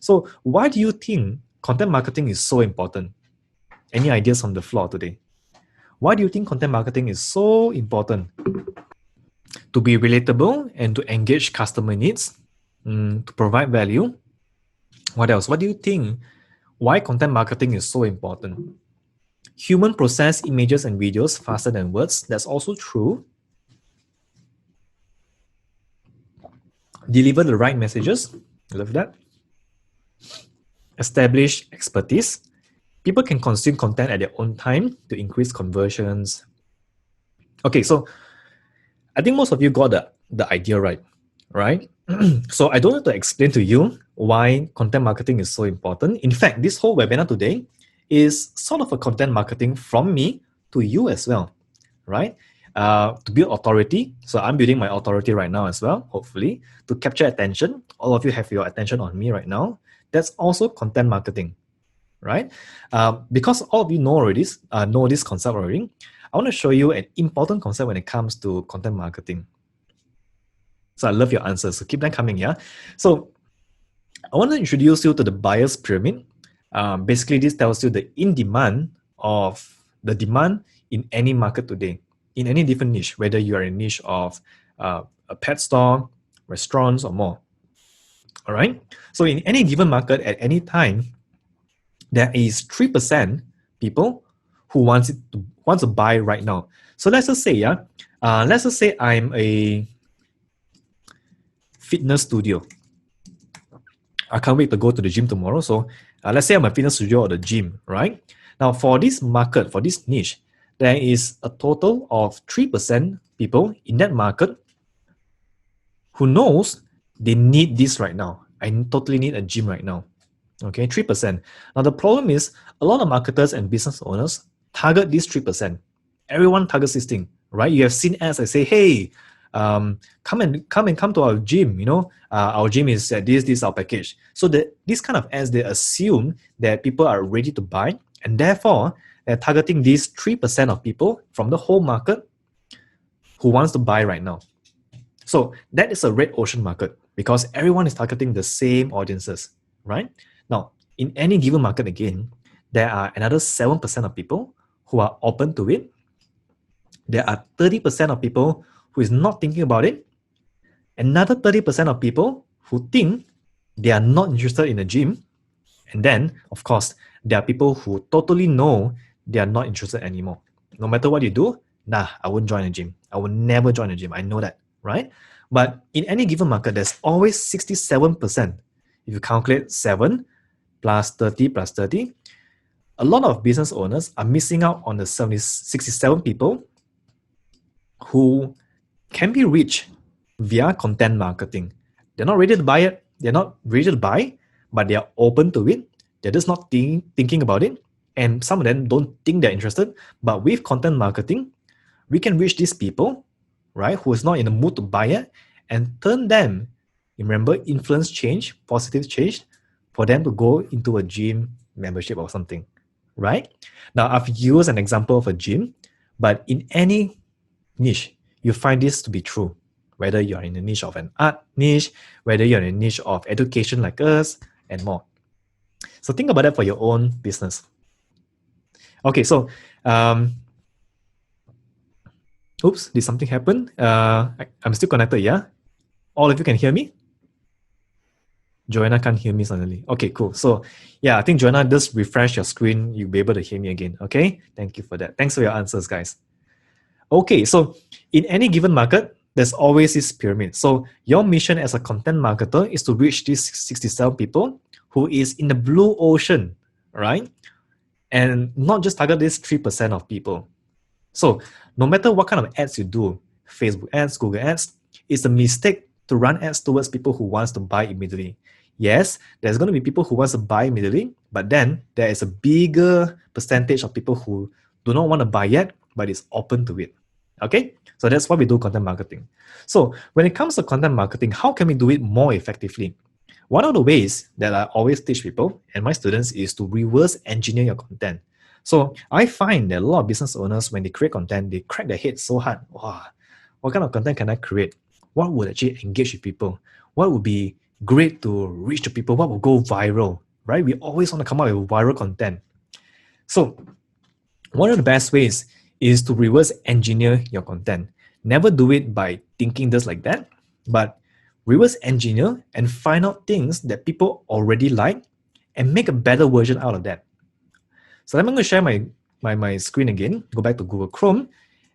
So why do you think content marketing is so important? Any ideas on the floor today? Why do you think content marketing is so important? To be relatable and to engage customer needs, to provide value. What else? What do you think? Why content marketing is so important? Human process images and videos faster than words. That's also true. Deliver the right messages. Love that. Establish expertise. People can consume content at their own time to increase conversions. Okay, so I think most of you got the idea right? So I don't have to explain to you why content marketing is so important. In fact, this whole webinar today is sort of a content marketing from me to you as well, right? To build authority. So I'm building my authority right now as well, hopefully, to capture attention. All of you have your attention on me right now. That's also content marketing, right? Because all of you know this concept already, I want to show you an important concept when it comes to content marketing. So I love your answers. So keep them coming, yeah? So I want to introduce you to the buyer's pyramid. Basically, this tells you the demand in any market today, in any different niche, whether you are in a niche of a pet store, restaurants, or more. All right? So in any given market at any time, there is 3% people who wants to buy right now. So let's just say, let's just say I'm a fitness studio. I can't wait to go to the gym tomorrow. So let's say I'm a fitness studio or the gym, right? Now for this market, for this niche, there is a total of 3% people in that market who knows they need this right now. I totally need a gym right now. Okay, 3%. Now the problem is a lot of marketers and business owners target this 3%. Everyone targets this thing, right? You have seen ads that say, hey, come to our gym, our gym is this is our package. So this kind of ads, they assume that people are ready to buy, and therefore they're targeting these 3% of people from the whole market who wants to buy right now. So that is a red ocean market because everyone is targeting the same audiences, right? Now, in any given market again, there are another 7% of people who are open to it. There are 30% of people who is not thinking about it. Another 30% of people who think they are not interested in a gym. And then, of course, there are people who totally know they are not interested anymore. No matter what you do, I won't join a gym. I will never join a gym. I know that, right? But in any given market, there's always 67%. If you calculate 7 plus 30 plus 30, a lot of business owners are missing out on the 67 people who can be reached via content marketing. They're not ready to buy it. They're not ready to buy, but they are open to it. They're just not thinking about it. And some of them don't think they're interested. But with content marketing, we can reach these people, right, who is not in the mood to buy it, and turn them, remember, influence change, positive change, for them to go into a gym membership or something, right? Now, I've used an example of a gym, but in any niche, you find this to be true. Whether you're in a niche of an art niche, whether you're in a niche of education like us, and more. So think about that for your own business. Okay, so, oops, did something happen? I'm still connected, yeah? All of you can hear me? Joanna can't hear me suddenly. Okay, cool. So, yeah, I think Joanna, just refresh your screen. You'll be able to hear me again, okay? Thank you for that. Thanks for your answers, guys. Okay, so in any given market, there's always this pyramid. So your mission as a content marketer is to reach these 67 people who is in the blue ocean, right? And not just target this 3% of people. So no matter what kind of ads you do, Facebook ads, Google ads, it's a mistake to run ads towards people who wants to buy immediately. Yes, there's going to be people who wants to buy immediately, but then there is a bigger percentage of people who do not want to buy yet, but is open to it. Okay, so that's why we do content marketing. So when it comes to content marketing, how can we do it more effectively? One of the ways that I always teach people and my students is to reverse engineer your content. So I find that a lot of business owners, when they create content, they crack their head so hard. Wow, what kind of content can I create? What would actually engage with people? What would be great to reach the people? What will go viral, right? We always want to come up with viral content. So one of the best ways is to reverse engineer your content. Never do it by thinking just like that, but reverse engineer and find out things that people already like and make a better version out of that. So I'm going to share my screen again, go back to Google Chrome,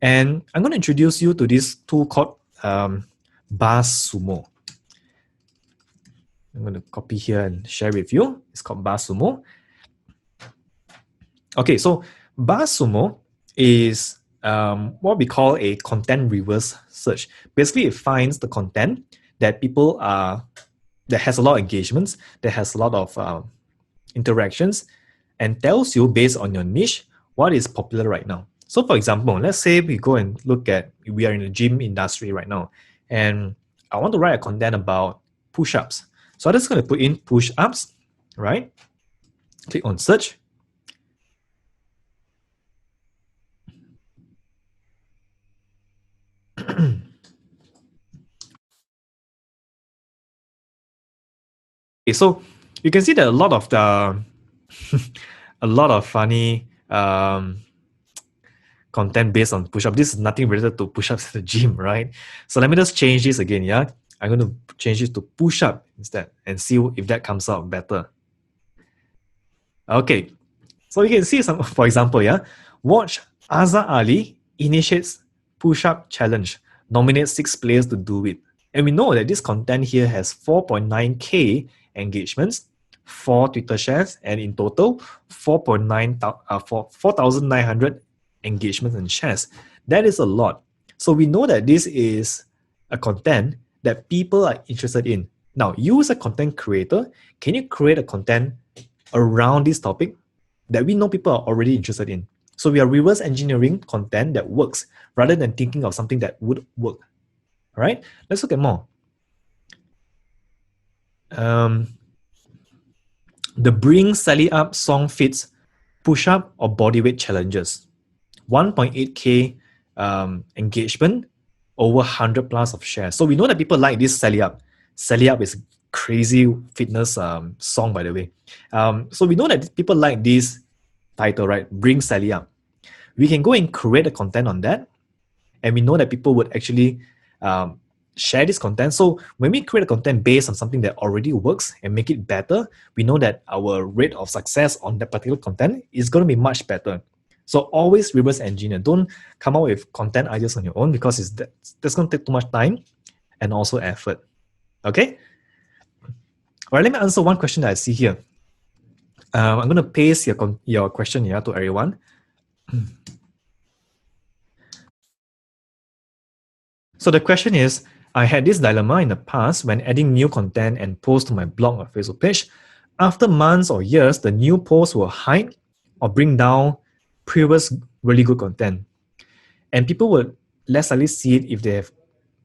and I'm going to introduce you to this tool called BuzzSumo. I'm going to copy here and share with you. It's called BuzzSumo. Okay, so BuzzSumo is what we call a content reverse search. Basically, it finds the content that people that has a lot of engagements, that has a lot of interactions, and tells you based on your niche what is popular right now. So, for example, let's say we go and look at, we are in the gym industry right now, and I want to write a content about push-ups. So I'm just going to put in push-ups, right? Click on search. Okay, so you can see that a lot of the a lot of funny content based on push-up. This is nothing related to push-ups at the gym, right? So let me just change this again, yeah? I'm going to change this to push-up instead and see if that comes out better. Okay, so you can see some, for example, yeah? Watch Azhar Ali initiates push-up challenge, nominates 6 players to do it. And we know that this content here has 4.9K engagements, 4 Twitter shares, and in total, 4,900 engagements and shares. That is a lot. So we know that this is a content that people are interested in. Now, you as a content creator, can you create a content around this topic that we know people are already interested in? So we are reverse engineering content that works rather than thinking of something that would work. All right, let's look at more. The Bring Sally Up song fits push-up or bodyweight challenges. 1.8K engagement, over 100 plus of shares. So we know that people like this Sally Up. Sally Up is crazy fitness song, by the way. So we know that people like this title, right? Bring Sally Up. We can go and create a content on that, and we know that people would actually share this content. So when we create a content based on something that already works and make it better, we know that our rate of success on that particular content is going to be much better. So always reverse engineer. Don't come up with content ideas on your own, because that's going to take too much time and also effort. Okay? All right, let me answer one question that I see here. I'm going to paste your question here to everyone. So the question is, I had this dilemma in the past when adding new content and posts to my blog or Facebook page. After months or years, the new posts will hide or bring down previous really good content. And people will less likely see it if they have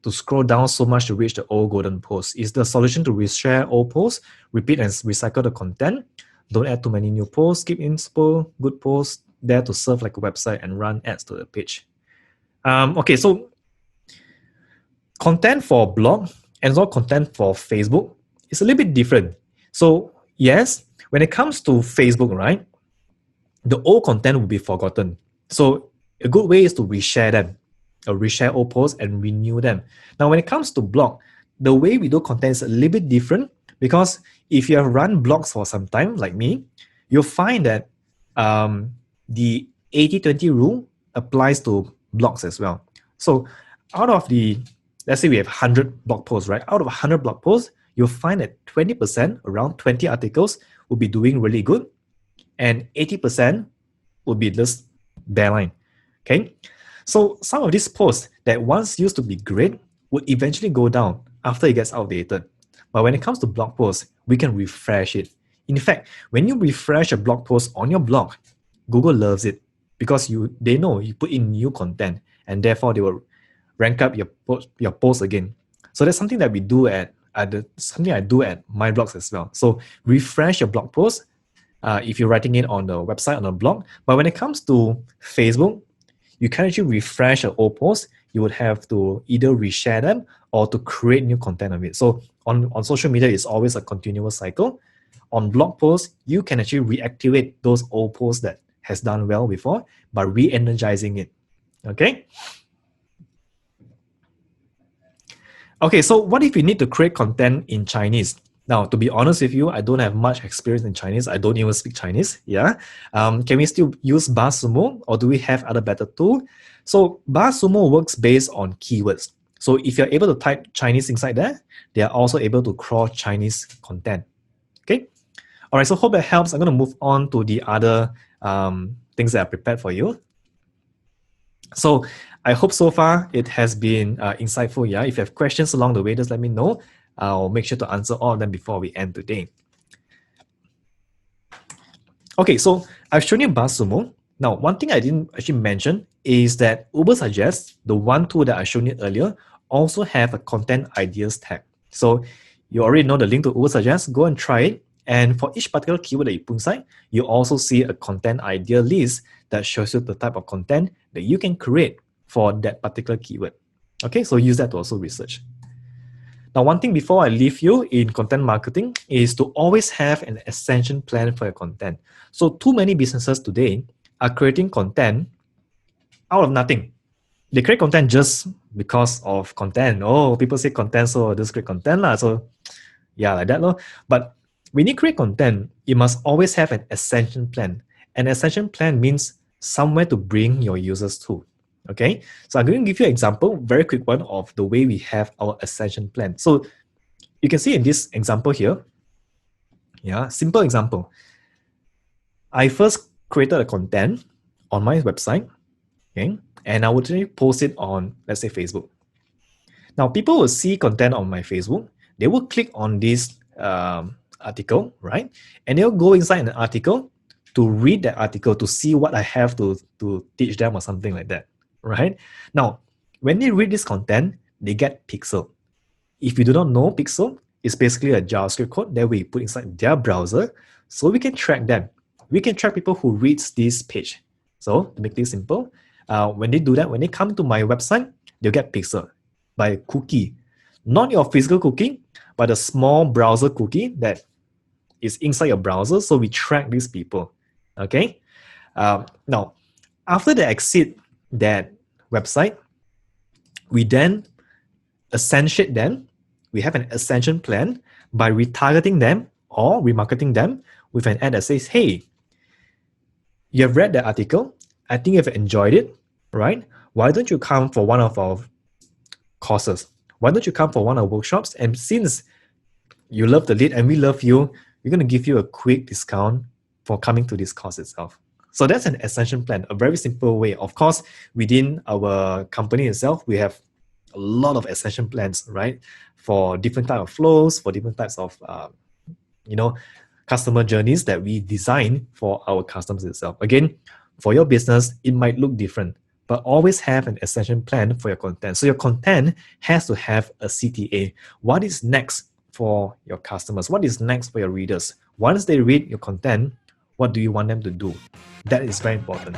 to scroll down so much to reach the old golden posts. Is the solution to reshare old posts, repeat and recycle the content, don't add too many new posts, keep inspo, good posts there to serve like a website and run ads to the page. Okay, so content for blog and also content for Facebook is a little bit different. So yes, when it comes to Facebook, right, the old content will be forgotten. So a good way is to reshare them, or reshare old posts and renew them. Now, when it comes to blog, the way we do content is a little bit different, because if you have run blogs for some time, like me, you'll find that the 80-20 rule applies to blogs as well. So out of let's say we have 100 blog posts, right? Out of 100 blog posts, you'll find that 20%, around 20 articles, will be doing really good, and 80% will be just bare line. Okay? So some of these posts that once used to be great would eventually go down after it gets outdated. But when it comes to blog posts, we can refresh it. In fact, when you refresh a blog post on your blog, Google loves it, because they know you put in new content, and therefore they will rank up your post again. So that's something that we do something I do at my blogs as well. So refresh your blog post if you're writing it on the website, on a blog. But when it comes to Facebook, you can actually refresh an old post. you would have to either reshare them or to create new content of it. So on social media, it's always a continuous cycle. On blog posts, you can actually reactivate those old posts that has done well before by re-energizing it. Okay. Okay, so what if you need to create content in Chinese? Now, to be honest with you, I don't have much experience in Chinese. I don't even speak Chinese. Yeah. Can we still use BuzzSumo, or do we have other better tool? So BuzzSumo works based on keywords. So if you're able to type Chinese inside there, they are also able to crawl Chinese content. Okay. All right. So hope that helps. I'm going to move on to the other things that I prepared for you. So I hope so far it has been insightful. Yeah. If you have questions along the way, just let me know. I'll make sure to answer all of them before we end today. Okay, so I've shown you BuzzSumo. Now, one thing I didn't actually mention is that Uber Suggest, the one tool that I showed you earlier, also have a content ideas tab. So you already know the link to Uber Suggest. Go and try it. And for each particular keyword that you put inside, you also see a content idea list that shows you the type of content that you can create for that particular keyword. Okay, so use that to also research. Now, one thing before I leave you in content marketing is to always have an ascension plan for your content. So too many businesses today are creating content out of nothing. They create content just because of content. Oh, people say content, so just create content lah. So yeah, like that. But when you create content, you must always have an ascension plan. An ascension plan means somewhere to bring your users to. Okay, so I'm going to give you an example, very quick one, of the way we have our ascension plan. So you can see in this example here, yeah, simple example. I first created a content on my website, okay, and I would post it on, let's say, Facebook. Now, people will see content on my Facebook. They will click on this article, right? And they'll go inside an article to read that article to see what I have to teach them or something like that. Right? Now, when they read this content, they get Pixel. If you do not know Pixel, it's basically a JavaScript code that we put inside their browser so we can track them. We can track people who reads this page. So to make this simple, when they do that, when they come to my website, they'll get Pixel by a cookie. Not your physical cookie, but a small browser cookie that is inside your browser. So we track these people. Okay? Now, after they exit that website, we then ascension them. We have an ascension plan by retargeting them or remarketing them with an ad that says, hey, you have read the article. I think you've enjoyed it, right? Why don't you come for one of our courses? Why don't you come for one of our workshops? And since you love the lead and we love you, we're going to give you a quick discount for coming to this course itself. So that's an ascension plan, a very simple way. Of course, within our company itself, we have a lot of ascension plans, right? For different types of flows, for different types of, customer journeys that we design for our customers itself. Again, for your business, it might look different, but always have an ascension plan for your content. So your content has to have a CTA. What is next for your customers? What is next for your readers? Once they read your content, what do you want them to do? That is very important.